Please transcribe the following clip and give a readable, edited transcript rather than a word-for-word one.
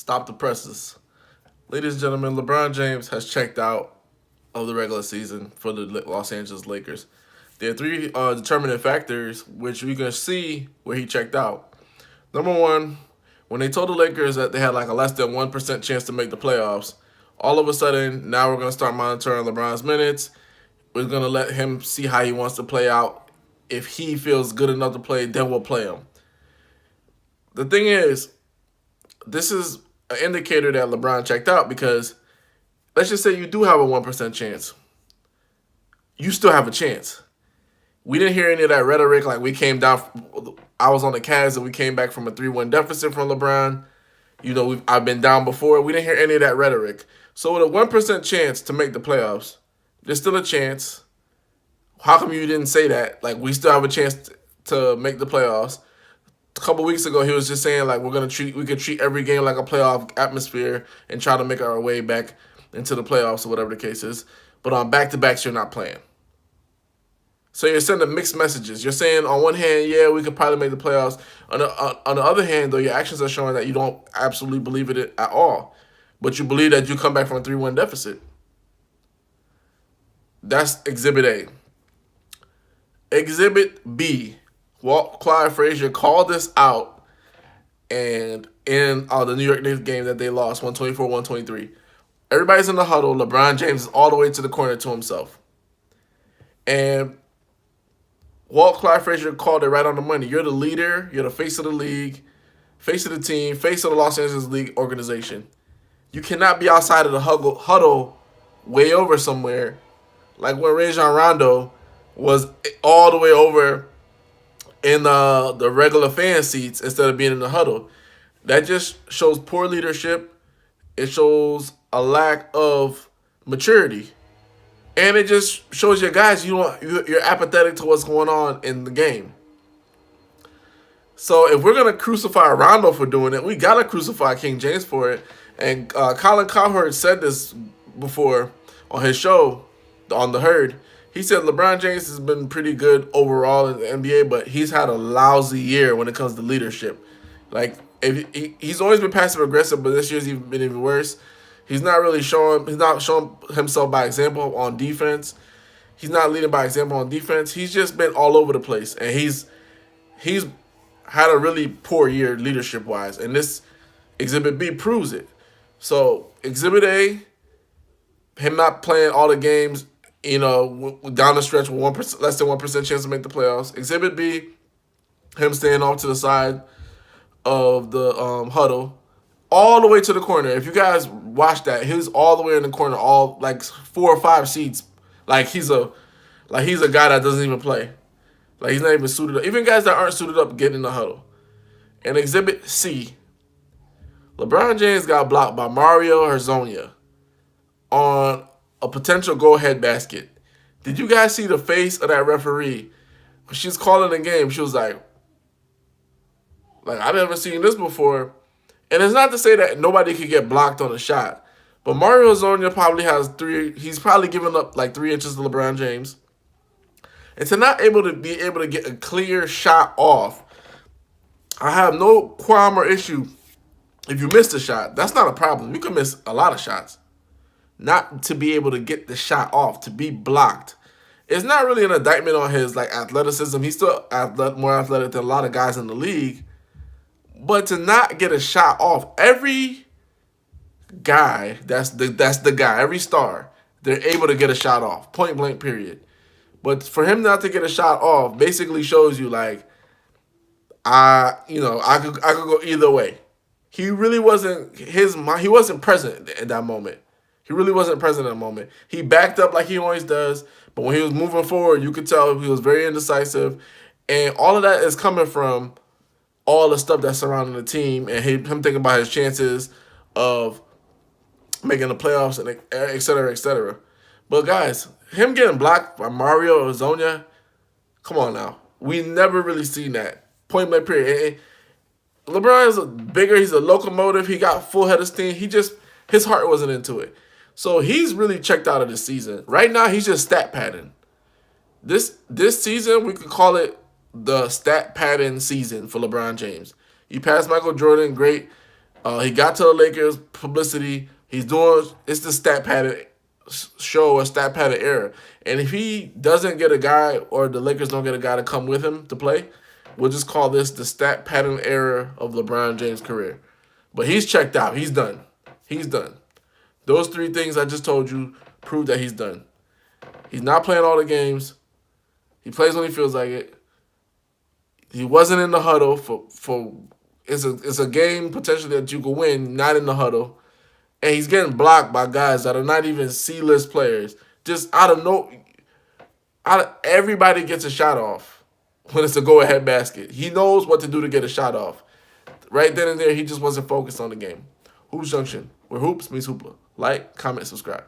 Stop the presses. Ladies and gentlemen, LeBron James has checked out of the regular season for the Los Angeles Lakers. There are three determining factors which we can see where he checked out. Number one, when they told the Lakers that they had like a less than 1% chance to make the playoffs, all of a sudden, now we're going to start monitoring LeBron's minutes. We're going to let him see how he wants to play out. If he feels good enough to play, then we'll play him. The thing is, this is an indicator that LeBron checked out because let's just say you do have a 1% chance. You still have a chance. We didn't hear any of that rhetoric like we came down. I was on the Cavs and we came back from a 3-1 deficit from LeBron. I've been down before. We didn't hear any of that rhetoric. So with a 1% chance to make the playoffs, there's still a chance. How come you didn't say that? Like, we still have a chance to make the playoffs. A couple weeks ago, he was just saying like we could treat every game like a playoff atmosphere and try to make our way back into the playoffs or whatever the case is. But on back-to-backs, you're not playing. So you're sending mixed messages. You're saying on one hand, yeah, we could probably make the playoffs. On the other hand, though, your actions are showing that you don't absolutely believe it at all. But you believe that you come back from a 3-1 deficit. That's Exhibit A. Exhibit B. Walt Clyde Frazier called this out and in the New York Knicks game that they lost, 124-123. Everybody's in the huddle. LeBron James is all the way to the corner to himself. And Walt Clyde Frazier called it right on the money. You're the leader. You're the face of the league, face of the team, face of the Los Angeles League organization. You cannot be outside of the huddle way over somewhere like when Rajon Rondo was all the way over in the regular fan seats instead of being in the huddle. That just shows poor leadership. It shows a lack of maturity. And it just shows your guys you're apathetic to what's going on in the game. So if we're going to crucify Rondo for doing it, we got to crucify King James for it. And Colin Cowherd said this before on his show, on The Herd. He said LeBron James has been pretty good overall in the NBA, but he's had a lousy year when it comes to leadership. Like, he's always been passive aggressive, but this year's been even worse. He's not showing himself by example on defense. He's not leading by example on defense. He's just been all over the place, and he's had a really poor year leadership wise, and this Exhibit B proves it. So Exhibit A, him not playing all the games, down the stretch with 1%, less than 1% chance to make the playoffs. Exhibit B, him staying off to the side of the huddle, all the way to the corner. If you guys watch that, he was all the way in the corner, all like 4 or 5 seats. Like he's a guy that doesn't even play. Like he's not even suited up. Even guys that aren't suited up get in the huddle. And Exhibit C, LeBron James got blocked by Mario Hezonja on a potential go-ahead basket. Did you guys see the face of that referee? When she's calling the game, she was like, I've never seen this before. And it's not to say that nobody could get blocked on a shot. But Mario Hezonja probably has he's probably given up like 3 inches to LeBron James. And to not be able to get a clear shot off, I have no qualm or issue if you miss the shot. That's not a problem. You can miss a lot of shots. Not to be able to get the shot off, to be blocked. It's not really an indictment on his athleticism. He's still more athletic than a lot of guys in the league. But to not get a shot off, every guy, that's the guy, every star, they're able to get a shot off, point blank, period. But for him not to get a shot off basically shows you I could go either way. He really wasn't he wasn't present at that moment. He really wasn't present at that moment. He backed up like he always does, but when he was moving forward, you could tell he was very indecisive. And all of that is coming from all the stuff that's surrounding the team and him thinking about his chances of making the playoffs and et cetera, et cetera. But guys, him getting blocked by Mario Hezonja, come on now. We never really seen that. Point blank, period. And LeBron is bigger. He's a locomotive. He got full head of steam. His heart wasn't into it. So he's really checked out of this season. Right now, he's just stat padding. This season, we could call it the stat padding season for LeBron James. You passed Michael Jordan, great. He got to the Lakers publicity. He's doing it's the stat pattern show or stat pattern era. And if he doesn't get a guy or the Lakers don't get a guy to come with him to play, we'll just call this the stat pattern era of LeBron James' career. But he's checked out. He's done. He's done. Those three things I just told you prove that he's done. He's not playing all the games. He plays when he feels like it. He wasn't in the huddle for it's a game potentially that you could win, not in the huddle. And he's getting blocked by guys that are not even C-list players. Just everybody gets a shot off when it's a go-ahead basket. He knows what to do to get a shot off. Right then and there, he just wasn't focused on the game. Hoops Junction, where hoops meets hoopla. Like, comment, subscribe.